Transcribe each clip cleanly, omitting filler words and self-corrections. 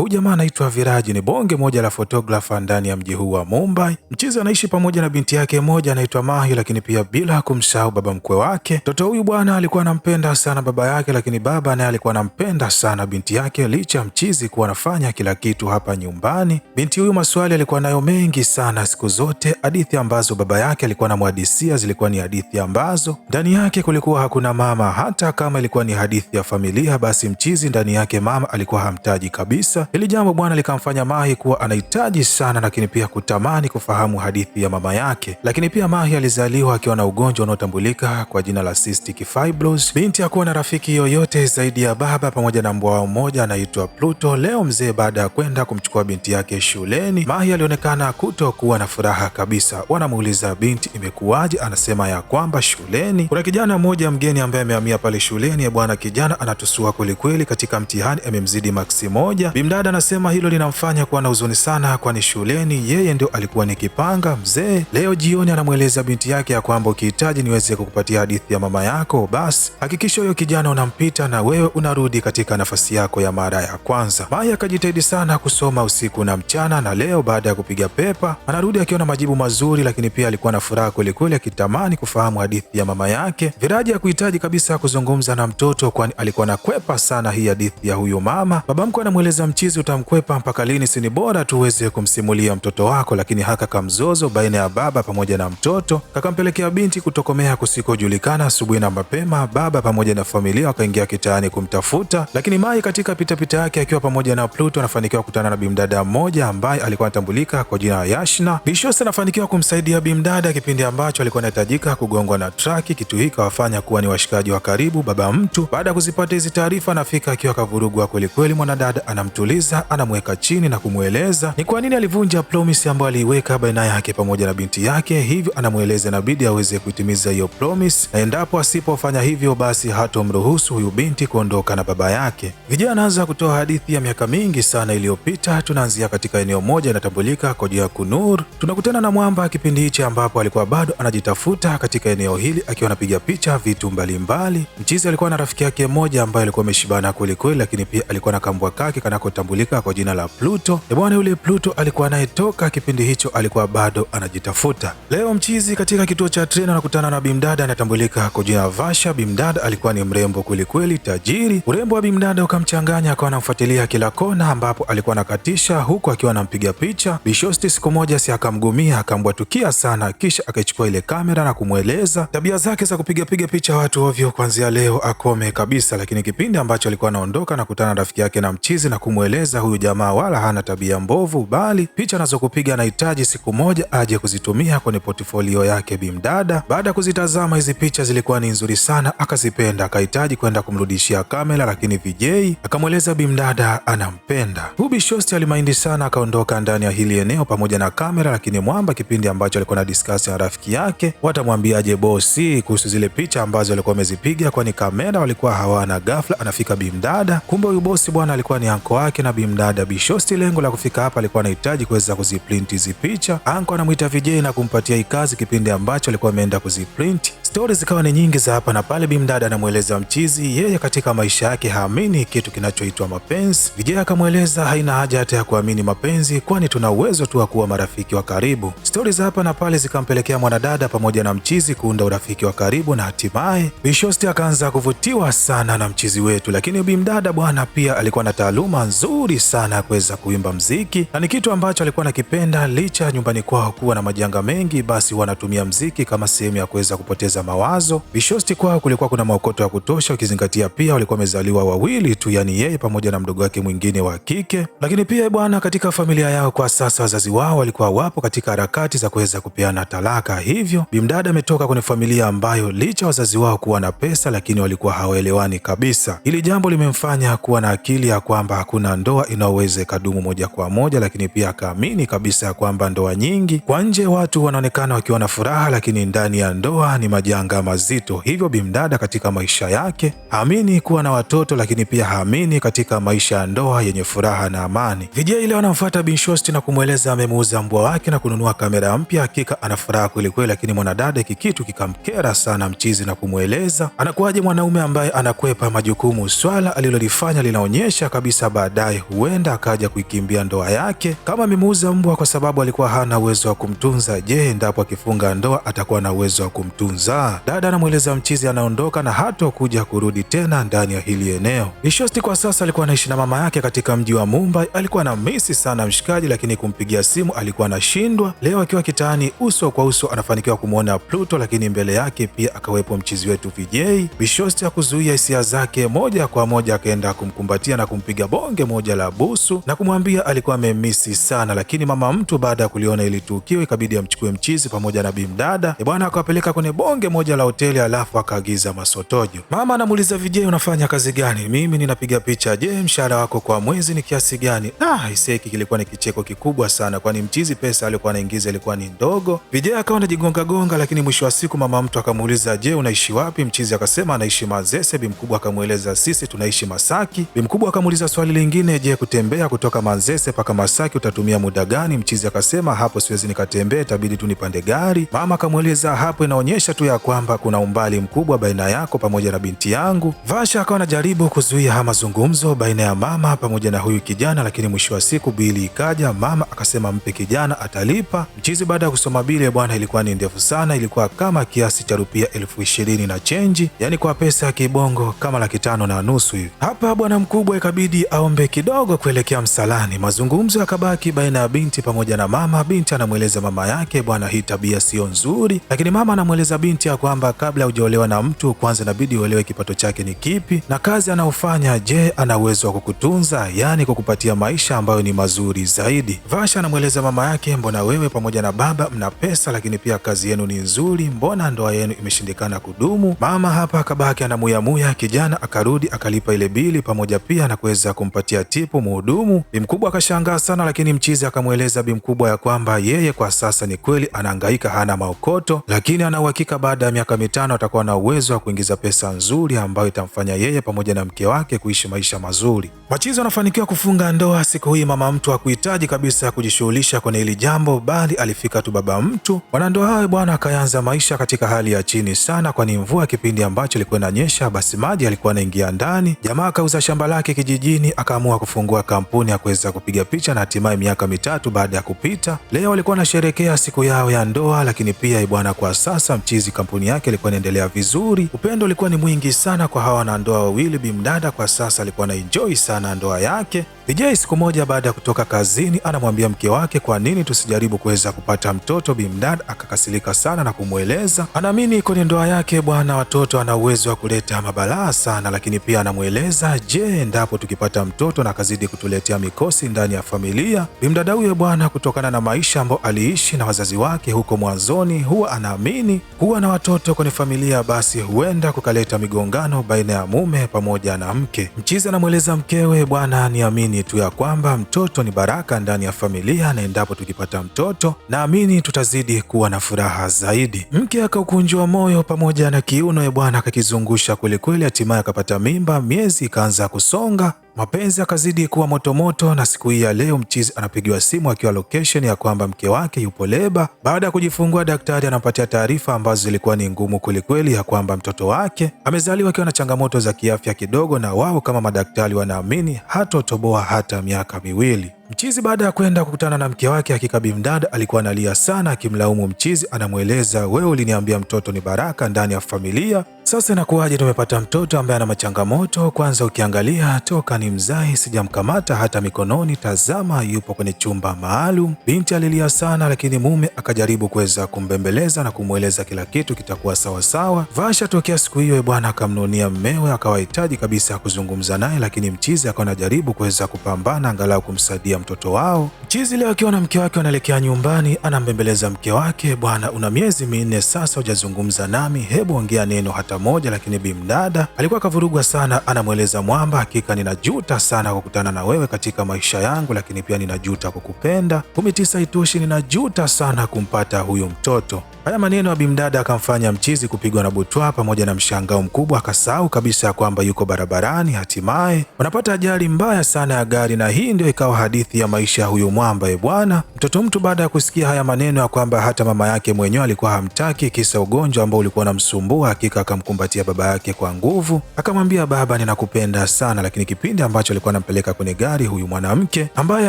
Huyu jamaa anaitwa Viraj, ni bonge moja la photographer ndani ya mji huu wa Mumbai. Mchizi anaishi pamoja na binti yake moja anaitwa Mahi, lakini pia bila kumsahau baba mkwe wake. Mtoto huyu bwana alikuwa anampenda sana baba yake, lakini baba naye alikuwa anampenda sana binti yake, licha mchizi kuwa anafanya kila kitu hapa nyumbani. Binti huyu maswali alikuwa nayo mengi sana siku zote. Hadithi ambazo baba yake alikuwa anamhadithia zilikuwa ni hadithi ambazo ndani yake kulikuwa hakuna mama. Hata kama ilikuwa ni hadithi ya familia, basi mchizi ndani yake mama alikuwa hamtaji kabisa. Hili jambo bwana likamfanya Mahi kuwa anahitaji sana, lakini pia kutamani kufahamu hadithi ya mama yake. Lakini pia Mahi alizaliwa akiwa na ugonjwa unaotambulika kwa jina la cystic fibrosis. Binti hakuwa na rafiki yoyote zaidi ya baba pamoja na mbwa wao mmoja anaitwa Pluto. Leo mzee baada ya kwenda kumchukua binti yake shuleni, Mahi alionekana kutokuwa na furaha kabisa. Wanamuuliza binti imekuwaje, anasema ya kwamba shuleni kuna kijana mmoja mgeni ambaye amehamia pale shuleni. Bwana kijana anatusua kwelikweli, katika mtihani amemzidi maksi moja. Bimdada anasema hilo linamfanya kuwa na huzuni sana, kwani shuleni yeye ndio alikuwa ni kipanga. Mzee leo jioni anamweleza binti yake ya kwamba ukihitaji niweze kukupatia hadithi ya mama yako, basi hakikisha huyo kijana unampita na wewe unarudi katika nafasi yako ya mara ya kwanza. Maya akajitahidi sana kusoma usiku na mchana, na leo baada ya kupiga pepa anarudi akiwa na majibu mazuri, lakini pia alikuwa na furaha kwelikweli akitamani kufahamu hadithi ya mama yake. Viraji hakuhitaji kabisa kuzungumza na mtoto, kwani alikuwa anakwepa sana hii hadithi ya huyo mama. Baba mkwe anamweleza mchizi, utamkwepa mpaka lini? Si ni bora tu uweze kumsimulia mtoto wako. Lakini haka kamzozo baina ya baba pamoja na mtoto kakampelekea binti kutokomea kusikojulikana. Asubuhi na mapema baba pamoja na familia wakaingia kitaani kumtafuta, lakini Mai katika pitapita yake akiwa pamoja na Pluto anafanikiwa kukutana na bimdada mmoja ambaye alikuwa anatambulika kwa jina la Yashna. Bishos anafanikiwa kumsaidia bimdada kipindi ambacho alikuwa anahitajika kugongwa na traki. Kitu hiki kawafanya kuwa ni washikaji wa karibu. Baba mtu baada ya kuzipata hizi taarifa anafika akiwa kavurugwa kwelikweli. Mwanadada anamtuliza, anamweka chini na kumweleza ni kwa nini alivunja promise ambayo aliiweka baina yake pamoja na binti yake. Hivyo anamweleza inabidi aweze kuitimiza hiyo promise, na endapo asipofanya hivyo basi hatomruhusu huyu binti kuondoka na baba yake. Vijana anaanza kutoa hadithi ya miaka mingi sana iliyopita. Tunaanzia katika eneo moja inatambulika kwa jina Kunur. Tunakutana na mwamba kipindi hichi ambapo alikuwa bado anajitafuta katika eneo hili akiwa anapiga picha vitu mbalimbali. Mchizi alikuwa na rafiki yake mmoja ambaye alikuwa ameshibana kwelikweli, lakini pia alikuwa na kambwa kake kanakotambulika kwa jina la Pluto. Bwana yule Pluto alikuwa anayetoka kipindi hicho alikuwa bado anajitafuta. Leo mchizi katika kituo cha treni anakutana na bimdada anatambulika kwa jina la Vasha. Bimdada alikuwa ni mrembo kwelikweli, tajiri. Urembo wa bimdada ukamchanganya, akawa anamfuatilia kila kona ambapo alikuwa anakatisha huku akiwa anampiga picha. Bishosti siku moja si akamgumia, akambwatukia sana, kisha akaichukua ile kamera na kumweleza tabia zake za kupiga picha watu ovyo kuanzia leo akome kabisa. Lakini kipindi ambacho alikuwa anaondoka nakutana na rafiki yake na mchizi na kumweleza huyu jamaa wala hana tabia mbovu, bali picha anazokupiga anahitaji siku moja aje kuzitumia kwenye portfolio yake. Bimdada baada ya kuzitazama hizi picha zilikuwa ni nzuri sana, akazipenda, akahitaji kwenda kumrudishia kamera, lakini VJ akamweleza bimdada anampenda. Bishosti alimaindi sana, akaondoka ndani ya hili eneo pamoja na kamera. Lakini mwamba kipindi ambacho alikuwa na discuss na rafiki yake watamwambiaje bosi kuhusu zile picha ambazo alikuwa amezipiga, kwani kamera walikuwa hawana. Ghafla anafika bimdada, kumbe huyu bosi bwana alikuwa ni anko wake na bimdada. Bishosti lengo la kufika hapa alikuwa anahitaji kuweza kuziprint hizi picha. Anko anamuita VJ na kumpatia hii kazi kipindi ambacho alikuwa ameenda kuziprint. Stori zikawa ni nyingi za hapa na pale. Bimdada anamweleza mchizi yeye katika maisha yake haamini kitu kinachoitwa mapenzi. VJ akamweleza haina haja hata ya kuamini mapenzi, kwani tuna uwezo tu wa kuwa marafiki wa karibu. Stori za hapa na pale zikampelekea mwanadada pamoja na mchizi kuunda urafiki wa karibu, na hatimaye Bishosti akaanza kuvutiwa sana na mchizi wetu. Lakini bimdada bwana pia alikuwa na taaluma nzuri sana ya kuweza kuimba mziki, na ni kitu ambacho alikuwa nakipenda. Licha nyumbani kwao kuwa na majanga mengi, basi wanatumia mziki kama sehemu ya kuweza kupoteza mawazo. Bishosti kwao kulikuwa kuna maokoto ya kutosha, ukizingatia pia walikuwa wamezaliwa wawili tu, yani yeye pamoja na mdogo wake mwingine wa kike. Lakini pia bwana katika familia yao kwa sasa wazazi wao walikuwa wapo katika harakati za kuweza kupeana talaka. Hivyo bimdada ametoka kwenye familia ambayo licha wazazi wao kuwa na pesa, lakini walikuwa hawaelewani kabisa. Hili jambo limemfanya kuwa na akili ya kwamba hakuna ndoa inayoweza ikadumu moja kwa moja, lakini pia akaamini kabisa ya kwamba ndoa nyingi kwa nje watu wanaonekana wakiwa na furaha, lakini ndani ya ndoa ni majanga kupitia anga mazito. Hivyo bimdada katika maisha yake haamini kuwa na watoto, lakini pia haamini katika maisha ya ndoa yenye furaha na amani. Vijay ile wanamfuata Binshosti na kumweleza amemuuza mbwa wake na kununua kamera mpya. Hakika ana furaha kweli kweli, lakini mwanadada hiki kitu kikamkera sana mchizi na kumweleza anakuwaje mwanaume ambaye anakwepa majukumu. Swala alilolifanya linaonyesha kabisa baadaye huenda akaja kuikimbia ndoa yake. Kama amemuuza mbwa kwa sababu alikuwa hana uwezo wa kumtunza, je, endapo akifunga ndoa atakuwa na uwezo wa kumtunza? Dada anamweleza mchizi anaondoka na hata kuja kurudi tena ndani ya hili eneo. Binshosti kwa sasa alikuwa anaishi na mama yake katika mji wa Mumbai. Alikuwa na misi sana mshikaji, lakini kumpigia simu alikuwa anashindwa. Leo akiwa kitaani uso kwa uso anafanikiwa kumwona Pluto, lakini mbele yake pia akawepo mchizi wetu Vijay. Binshosti hakuzuia hisia zake, moja kwa moja akaenda kumkumbatia na kumpiga bonge moja la busu na kumwambia alikuwa amemisi sana. Lakini mama mtu baada ya kuliona ili tukio ikabidi amchukue mchizi pamoja na bimdada bwana akawapeleka kwenye bonge moja la hoteli, alafu akaagiza masotojo. Mama anamuuliza Vijay, unafanya kazi gani? Mimi ninapiga picha. Je, mshahara wako kwa mwezi ni kiasi gani? Iseki kilikuwa ni kicheko kikubwa sana, kwani mchizi pesa alikuwa anaingiza ilikuwa ni ndogo. Vijay akawa anajigonga gonga, lakini mwisho wa siku mama mtu akamuuliza, je, unaishi wapi? Mchizi akasema anaishi Manzese. Bimkubwa akamueleza sisi tunaishi Masaki. Bimkubwa akamuuliza swali lingine, je, kutembea kutoka Manzese mpaka Masaki utatumia muda gani? Mchizi akasema hapo siwezi nikatembea, itabidi tu nipande gari. Mama akamueleza hapo inaonyesha tu ya kwamba kuna umbali mkubwa baina yako pamoja na binti yangu. Vasha akawa anajaribu kuzuia haya mazungumzo baina ya mama pamoja na huyu kijana, lakini mwisho wa siku bili ikaja. Mama akasema mpe kijana atalipa. Mchizi baada ya kusoma bili bwana ilikuwa ni ndefu sana, ilikuwa kama kiasi cha rupia 20,000 na chenji, yani kwa pesa ya kibongo kama 5,500 hivi. Hapa bwana mkubwa ikabidi aombe kidogo kuelekea msalani. Mazungumzo yakabaki baina ya binti pamoja na mama. Binti anamweleza mama yake, bwana hii tabia sio nzuri, lakini mama anamweleza binti ya kwamba kabla hujaolewa na mtu kwanza inabidi uelewe kipato chake ni kipi na kazi anaofanya, je, ana uwezo wa kukutunza, yani kukupatia maisha ambayo ni mazuri zaidi. Vasha anamweleza mama yake, mbona wewe pamoja na baba mna pesa, lakini pia kazi yenu ni nzuri, mbona ndoa yenu imeshindikana kudumu? Mama hapa akabaki anamuyamuya. Kijana akarudi akalipa ile bili pamoja pia na kuweza kumpatia tipu muhudumu. Bimkubwa akashangaa sana, lakini mchizi akamweleza bimkubwa ya kwamba yeye kwa sasa ni kweli anahangaika, hana maokoto, lakini ana uhakika baada ya miaka 5 atakuwa na uwezo wa kuingiza pesa nzuri ambayo itamfanya yeye pamoja na mke wake kuishi maisha mazuri. Machizi wanafanikiwa kufunga ndoa. Siku hii mama mtu hakuhitaji kabisa kujishughulisha kwenye hili jambo, bali alifika tu baba mtu. Wanandoa hao bwana akaanza maisha katika hali ya chini sana, kwani mvua kipindi ambacho ilikuwa inanyesha basi maji alikuwa anaingia ndani. Jamaa akauza shamba lake kijijini, akaamua kufungua kampuni ya kuweza kupiga picha, na hatimaye miaka 3 baada ya kupita leo walikuwa wanasherehekea siku yao ya ndoa. Lakini pia bwana kwa sasa mchizi kampuni yake ilikuwa inaendelea vizuri. Upendo ulikuwa ni mwingi sana kwa hawa wanandoa wawili. Bimdada kwa sasa alikuwa na enjoy sana ndoa yake. Vijay siku moja baada ya kutoka kazini anamwambia mke wake, kwa nini tusijaribu kuweza kupata mtoto? Bimdada akakasirika sana na kumweleza anaamini kwenye ndoa yake bwana watoto ana uwezo wa kuleta mabalaa sana, lakini pia anamweleza, je, endapo tukipata mtoto na akazidi kutuletea mikosi ndani ya familia? Bimdada huyo bwana kutokana na maisha ambayo aliishi na wazazi wake huko mwanzoni, huwa anaamini kuwa na watoto kwenye familia basi huenda kukaleta migongano baina ya mume pamoja na mke. Mchizi anamweleza mkewe, bwana niamini tu ya kwamba mtoto ni baraka ndani ya familia, na endapo tukipata mtoto naamini tutazidi kuwa na furaha zaidi. Mke akaukunjwa moyo pamoja na kiuno bwana akakizungusha kwelikweli, hatimaye akapata mimba. Miezi ikaanza kusonga, mapenzi akazidi kuwa motomoto, na siku hii ya leo mchizi anapigiwa simu akiwa location ya kwamba mke wake yupo leba. Baada ya kujifungua, daktari anampatia taarifa ambazo zilikuwa ni ngumu kwelikweli, ya kwamba mtoto wake amezaliwa akiwa na changamoto za kiafya kidogo, na wao kama madaktari wanaamini hatotoboa hata miaka 2. Mchizi baada ya kwenda kukutana na mke wake, hakika bimdada alikuwa analia sana akimlaumu mchizi. Anamweleza, wewe uliniambia mtoto ni baraka ndani ya familia, sasa inakuwaje tumepata mtoto ambaye ana machangamoto? Kwanza ukiangalia toka ni mzai sijamkamata hata mikononi, tazama yupo kwenye chumba maalum. Binti alilia sana, lakini mume akajaribu kuweza kumbembeleza na kumweleza kila kitu kitakuwa sawa sawa. Vasha tokea siku hiyo bwana akamnunia mmewe, akawahitaji kabisa kuzungumza naye, lakini mchizi akawa anajaribu kuweza kupambana angalau kumsaidia ya mtoto wao. Mchizi leo akiwa na mke wake wanaelekea nyumbani, anambembeleza mke wake, bwana, una miezi 4 sasa hujazungumza nami, hebu ongea neno hata moja. Lakini bimdada alikuwa kavurugwa sana, anamweleza mwamba, hakika ninajuta sana kukutana na wewe katika maisha yangu, lakini pia ninajuta kukupenda. 19 itoshi, ninajuta sana kumpata huyu mtoto. Haya maneno ya bimdada akamfanya mchizi kupigwa na butwa pamoja na mshangao mkubwa, akasahau kabisa kwamba yuko barabarani. Hatimaye wanapata ajali mbaya sana ya gari, na hii ndio ikawa hadithi ya maisha ya huyu mwamba. Bwana, mtoto mtu baada ya kusikia haya maneno ya kwamba hata mama yake mwenyewe alikuwa hamtaki kisa ugonjwa ambao ulikuwa unamsumbua, hakika akamkumbatia baba yake kwa nguvu, akamwambia, baba, ninakupenda sana. Lakini kipindi ambacho alikuwa anampeleka kwenye gari, huyu mwanamke ambaye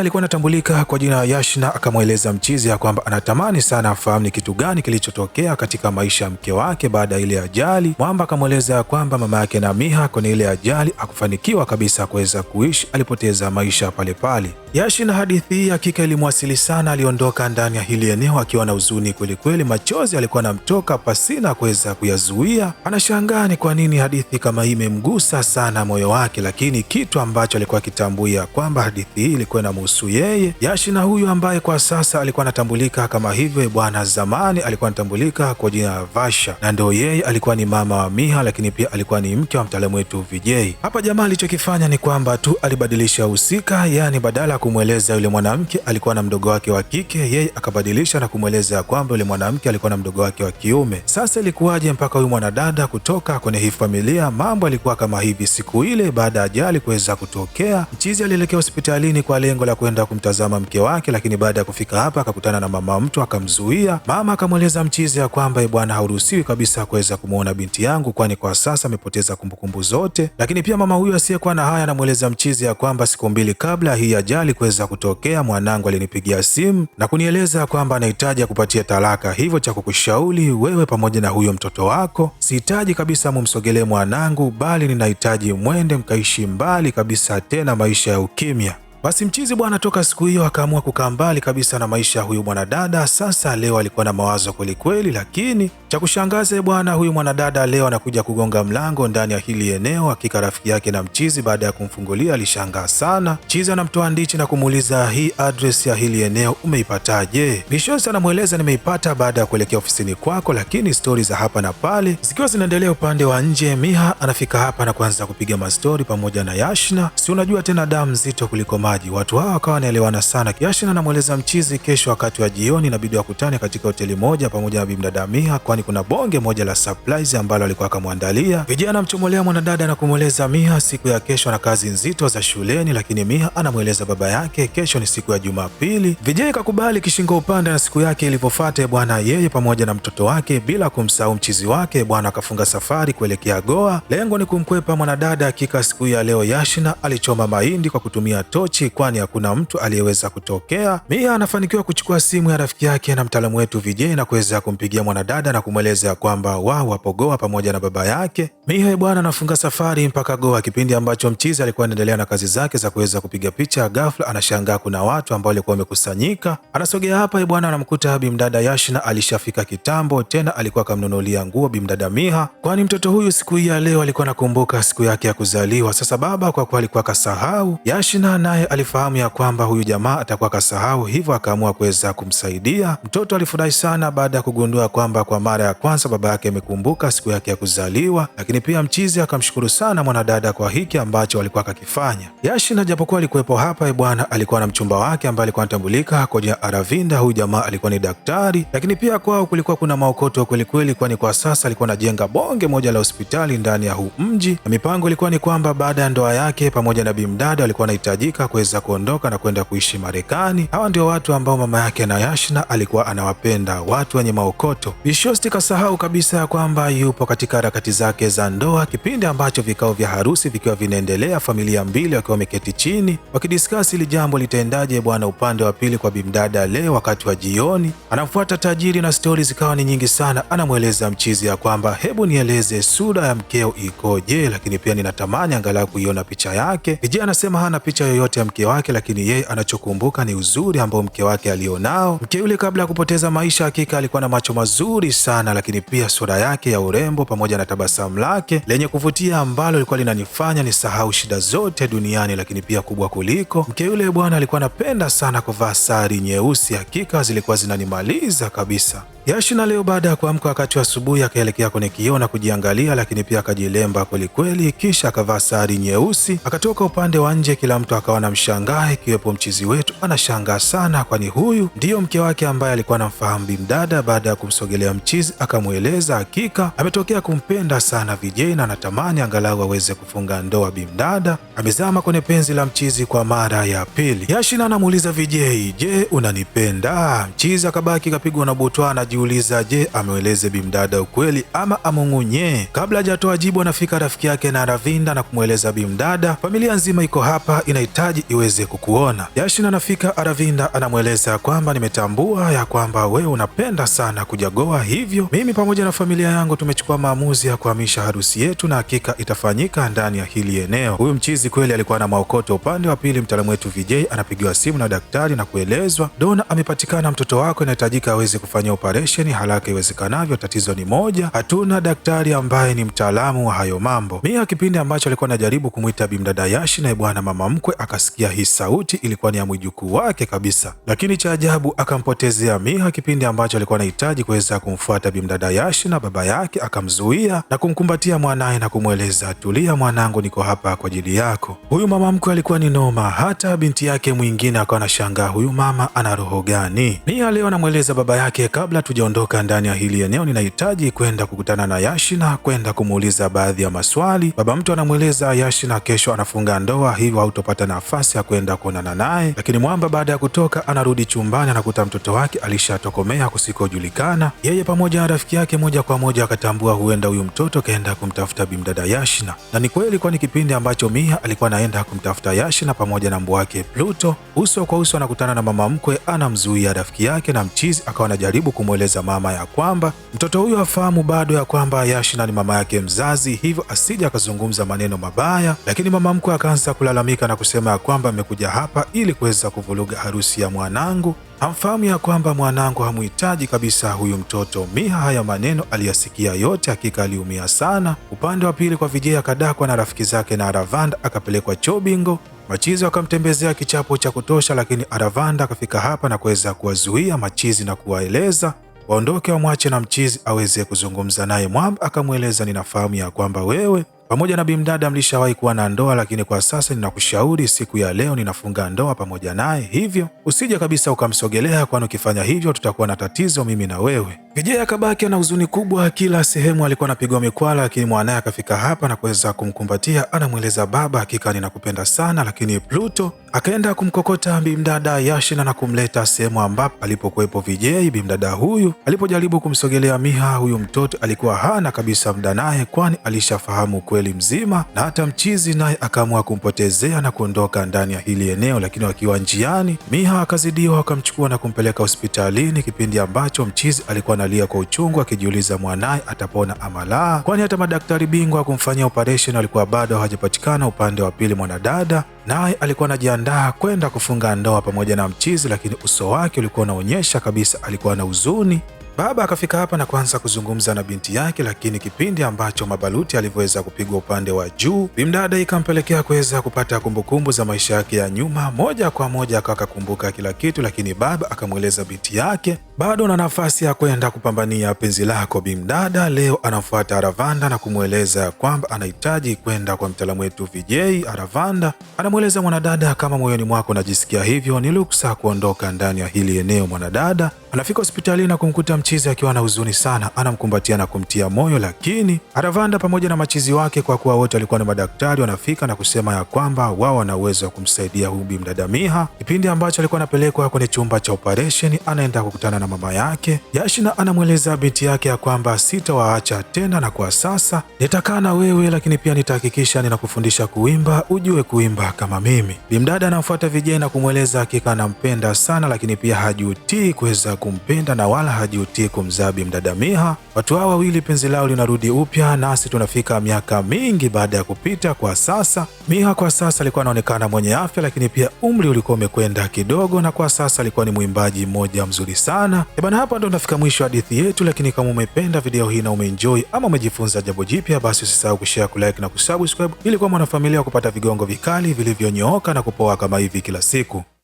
alikuwa anatambulika kwa jina la Yashna akamweleza mchizi ya kwamba anatamani sana afahamu ni kitu gani kilichotokea katika maisha ya mke wake baada ya ile ajali. Mwamba akamweleza ya kwamba mama yake Namiha kwenye ile ajali akufanikiwa kabisa kuweza kuishi, alipoteza maisha pale pale. Yashna hadithi hii hakika ilimwasili sana, aliondoka ndani ya hili eneo akiwa na huzuni kweli kweli, machozi alikuwa anamtoka pasina kuweza kuyazuia. Anashangaa ni kwa nini hadithi kama hii imemgusa sana moyo wake, lakini kitu ambacho alikuwa akitambuia kwamba hadithi hii ilikuwa inamhusu yeye. Yashna huyu ambaye kwa sasa alikuwa anatambulika kama hivyo bwana, zamani alikuwa anatambulika kwa jina la Vasha, na ndio yeye alikuwa ni mama wa Miha, lakini pia alikuwa ni mke wa mtaalamu wetu Vijay. Hapa jamaa alichokifanya ni kwamba tu alibadilisha husika, yani badala kumweleza yule mwanamke alikuwa na mdogo wake wa kike, yeye akabadilisha na kumweleza kwamba yule mwanamke alikuwa na mdogo wake wa kiume. Sasa ilikuwaje mpaka huyu mwanadada kutoka kwenye hii familia? Mambo alikuwa kama hivi. Siku ile baada ya ajali kuweza kutokea, mchizi alielekea hospitalini kwa lengo la kwenda kumtazama mke wake, lakini baada ya kufika hapa akakutana na mama mtu akamzuia. Mama akamweleza mchizi ya kwamba bwana, hauruhusiwi kabisa kuweza kumuona binti yangu, kwani kwa sasa amepoteza kumbukumbu zote. Lakini pia mama huyu asiyekuwa na haya anamweleza mchizi ya kwamba siku 2 kabla hii ajali kuweza kutokea, mwanangu alinipigia simu na kunieleza kwamba anahitaji kupatia talaka, hivyo cha kukushauri wewe pamoja na huyo mtoto wako, sihitaji kabisa mumsogelee mwanangu, bali ninahitaji mwende mkaishi mbali kabisa, tena maisha ya ukimya. Basi mchizi bwana toka siku hiyo akaamua kukaa mbali kabisa na maisha ya huyu mwanadada. Sasa leo alikuwa na mawazo kweli kweli, lakini cha kushangaza bwana, huyu mwanadada leo anakuja kugonga mlango ndani ya hili eneo. Hakika rafiki yake na mchizi baada ya kumfungulia alishangaa sana. Mchizi anamtoa ndichi na kumuuliza, hii address ya hili eneo umeipataje? Bishosi anamweleza, nimeipata baada ya kuelekea ofisini kwako, lakini stori za hapa na pale zikiwa zinaendelea upande wa nje. Miha anafika hapa na kuanza kupiga mastori pamoja na Yashna. Si unajua tena damu nzito kuliko maji. Watu hao wakawa wanaelewana sana. Yashna anamweleza mchizi kesho wakati wa jioni inabidi wakutane katika hoteli moja pamoja na bimdada Miha, kwani kuna bonge moja la surprise ambalo alikuwa akamwandalia. Vijana anamchomolea mwanadada na kumweleza Miha siku ya kesho na kazi nzito za shuleni, lakini Miha anamweleza baba yake kesho ni siku ya Jumapili. Vijay kakubali kishingo upande, na siku yake ilivyofuata bwana, yeye pamoja na mtoto wake bila kumsahau mchizi wake bwana akafunga safari kuelekea Goa. Lengo ni kumkwepa mwanadada. Hakika siku ya leo Yashna alichoma mahindi kwa kutumia tochi, kwani hakuna mtu aliyeweza kutokea. Miha anafanikiwa kuchukua simu ya rafiki yake na mtaalamu wetu Vijay na kuweza kumpigia mwanadada na kumweleza kwamba wao wapo Goa pamoja na baba yake. Miha bwana anafunga safari mpaka Goa. Kipindi ambacho mchizi alikuwa anaendelea na kazi zake za kuweza kupiga picha, ghafla anashangaa kuna watu ambao walikuwa wamekusanyika. Anasogea hapa bwana, anamkuta bimdada Yashna alishafika kitambo, tena alikuwa akamnunulia nguo bimdada Miha, kwani mtoto huyu siku hii ya leo alikuwa anakumbuka siku yake ya kuzaliwa. Sasa baba kwa kuwa alikuwa kasahau, Yashna naye alifahamu ya kwamba huyu jamaa atakuwa kasahau, hivyo akaamua kuweza kumsaidia. Mtoto alifurahi sana baada ya kugundua kwamba kwa mara ya kwanza baba yake amekumbuka siku yake ya kuzaliwa, lakini pia mchizi akamshukuru sana mwanadada kwa hiki ambacho alikuwa akakifanya. Yashna japokuwa alikuwepo hapa bwana, alikuwa na mchumba wake ambaye alikuwa anatambulika kwa jina Aravinda. Huyu jamaa alikuwa ni daktari, lakini pia kwao kulikuwa kuna maokoto kweli kweli, kwani kwa sasa alikuwa anajenga bonge moja la hospitali ndani ya huu mji, na mipango ilikuwa ni kwamba baada ya ndoa yake pamoja na bimdada alikuwa anahitajika kuweza kuondoka na kwenda kuishi Marekani. Hawa ndio watu ambao mama yake na Yashna alikuwa anawapenda, watu wenye maokoto. Bishosti kasahau kabisa ya kwamba yupo katika harakati zake za ndoa, kipindi ambacho vikao vya harusi vikiwa vinaendelea, familia mbili wakiwa wameketi chini wakidiskasi ili jambo litaendaje bwana. Upande wa pili kwa bimdada leo wakati wa jioni anamfuata tajiri na stori zikawa ni nyingi sana. Anamweleza mchizi ya kwamba hebu nieleze sura ya mkeo ikoje, lakini pia ninatamani angalau kuiona picha yake. Vijana anasema hana picha yoyote ya mke wake, lakini yeye anachokumbuka ni uzuri ambao mke wake alionao. Mke yule kabla ya kupoteza maisha, hakika alikuwa na macho mazuri sana, lakini pia sura yake ya urembo pamoja na tabasamu lake lenye kuvutia ambalo lilikuwa linanifanya nisahau shida zote duniani. Lakini pia kubwa kuliko, mke yule bwana alikuwa anapenda sana kuvaa sari nyeusi, hakika zilikuwa zinanimaliza kabisa. Yashina leo baada ya kuamka wakati wa asubuhi akaelekea kwenye kioo na kujiangalia, lakini pia akajilemba kwelikweli, kisha akavaa sari nyeusi akatoka upande wa nje. Kila mtu akawa na mshangaa, ikiwepo mchizi wetu anashangaa sana, kwani huyu ndiyo mke wake ambaye alikuwa anamfahamu bimdada. Baada ya kumsogelea mchizi akamweleza hakika ametokea kumpenda sana VJ na anatamani angalau aweze kufunga ndoa. Bimdada amezama kwenye penzi la mchizi kwa mara ya pili. Yashina anamuuliza VJ, je, unanipenda? Mchizi akabaki kapigwa na butwa, anajiuliza je, amweleze bimdada ukweli ama amung'unye? Kabla hajatoa jibu, anafika rafiki yake na Aravinda na kumweleza bimdada, familia nzima iko hapa, inahitaji iweze kukuona. Yashina anafika, Aravinda anamweleza kwamba nimetambua ya kwamba wewe unapenda sana kujagoa, hivyo mimi pamoja na familia yangu tumechukua maamuzi ya kuhamisha harusi yetu na hakika itafanyika ndani ya hili eneo. Huyu mchizi kweli alikuwa na maokoto. Upande wa pili, mtaalamu wetu VJ anapigiwa simu na daktari na kuelezwa, Dona amepatikana, mtoto wako inahitajika aweze kufanya operesheni haraka iwezekanavyo. Tatizo ni moja, hatuna daktari ambaye ni mtaalamu wa hayo mambo. Mia kipindi ambacho alikuwa anajaribu kumwita bimdada Yashina bwana mama mkwe, akasikia hii sauti ilikuwa ni ya mwijukuu wake kabisa, lakini cha ajabu akampotezea Mia kipindi ambacho alikuwa anahitaji kuweza kumfuata bimdada Yashina. Baba yake akamzuia na kumkumbatia mwanaye na kumweleza, tulia mwanangu, niko hapa kwa ajili yako. Huyu mama mkwe alikuwa ni noma, hata binti yake mwingine akawa anashangaa huyu mama ana roho gani. Mia leo anamweleza baba yake, kabla tujaondoka ndani ya hili eneo ninahitaji kwenda kukutana na Yashina, kwenda kumuuliza baadhi ya maswali. Baba mtu anamweleza Yashina kesho anafunga ndoa, hivyo hautopata nafasi ya kwenda kuonana naye. Lakini mwamba baada ya kutoka anarudi chumbani, anakuta mtoto wake alishatokomea kusikojulikana. Yeye pamoja na rafiki yake moja kwa moja akatambua huenda huyu mtoto kaenda kumtafuta bimdada Yashina, na ni kweli, kwani kipindi ambacho Mia alikuwa anaenda kumtafuta Yashina pamoja na mbwa wake Pluto, uso kwa uso anakutana na mama mkwe, anamzuia rafiki yake na mchizi akawa anajaribu kumweleza mama ya kwamba mtoto huyo afahamu bado ya kwamba Yashina ni mama yake mzazi, hivyo asije akazungumza maneno mabaya. Lakini mama mkwe akaanza kulalamika na kusema ya kwamba amekuja hapa ili kuweza kuvuruga harusi ya mwanangu, hamfahamu ya kwamba mwanangu hamuhitaji kabisa huyu mtoto. Mia haya maneno aliyasikia yote, hakika aliumia sana. Upande wa pili kwa VJ akadakwa na rafiki zake na Aravanda akapelekwa Chobingo. Machizi wakamtembezea kichapo cha kutosha, lakini Aravanda akafika hapa na kuweza kuwazuia machizi na kuwaeleza waondoke, wamwache na mchizi aweze kuzungumza naye. Mwamba akamweleza, ninafahamu ya kwamba wewe pamoja na bimdada mlishawahi kuwa na ndoa, lakini kwa sasa ninakushauri siku ya leo ninafunga ndoa pamoja naye, hivyo usije kabisa ukamsogelea, kwani ukifanya hivyo tutakuwa na tatizo mimi na wewe. VJ akabaki na huzuni kubwa, kila sehemu alikuwa anapigwa mikwala, lakini mwanaye akafika hapa na kuweza kumkumbatia, anamweleza baba, hakika ninakupenda sana. Lakini Pluto akaenda kumkokota bimdada Yashina na kumleta sehemu ambapo alipokuwepo VJ. Bimdada huyu alipojaribu kumsogelea Miha, huyu mtoto alikuwa hana kabisa muda naye, kwani alishafahamu kweli mzima, na hata mchizi naye akaamua kumpotezea na kuondoka ndani ya hili eneo. Lakini wakiwa njiani, Miha akazidiwa, wakamchukua na kumpeleka hospitalini, kipindi ambacho mchizi alikuwa analia kwa uchungu akijiuliza mwanaye atapona ama la, kwani hata madaktari bingwa kumfanyia operation walikuwa bado hawajapatikana. Upande wa pili, mwanadada naye alikuwa anajiandaa kwenda kufunga ndoa pamoja na mchizi, lakini uso wake ulikuwa unaonyesha kabisa alikuwa na huzuni. Baba akafika hapa na kuanza kuzungumza na binti yake, lakini kipindi ambacho mabaluti alivyoweza kupigwa upande wa juu, bimdada ikampelekea kuweza kupata kumbukumbu za maisha yake ya nyuma. Moja kwa moja akakumbuka kila kitu, lakini baba akamweleza binti yake, bado na nafasi ya kwenda kupambania penzi lako. Bimdada leo anamfuata Aravanda na kumweleza kwamba anahitaji kwenda kwa mtaalamu wetu VJ. Aravanda anamweleza mwanadada, kama moyoni mwako unajisikia hivyo, ni ruksa kuondoka ndani ya hili eneo. Mwanadada anafika hospitalini na kumkuta mchizi akiwa na huzuni sana, anamkumbatia na kumtia moyo. Lakini Aravanda pamoja na machizi wake, kwa kuwa wote walikuwa ni madaktari, wanafika na kusema ya kwamba wao wana uwezo wa kumsaidia huyu bimdada Miha. Kipindi ambacho alikuwa anapelekwa kwenye chumba cha operation, anaenda kukutana na na mama yake. Yashna anamweleza binti yake ya kwamba sitawaacha tena, na kwa sasa nitakaa na wewe, lakini pia nitahakikisha ninakufundisha kuimba, ujue kuimba kama mimi. Bimdada anamfuata Vijay na kumweleza hakika anampenda sana, lakini pia hajutii kuweza kumpenda na wala hajutii kumzaa bimdada Miha. Watu hawa wawili penzi lao linarudi upya, nasi tunafika miaka mingi baada ya kupita. Kwa sasa Miha kwa sasa alikuwa anaonekana mwenye afya, lakini pia umri ulikuwa umekwenda kidogo, na kwa sasa alikuwa ni mwimbaji mmoja mzuri sana. Bana, hapa ndo tunafika mwisho hadithi yetu, lakini kama umependa video hii na umeenjoy ama umejifunza jambo jipya, basi usisahau kushare, kulike na kusubscribe ili kuwa mwanafamilia wa kupata vigongo vikali vilivyonyooka na kupoa kama hivi kila siku.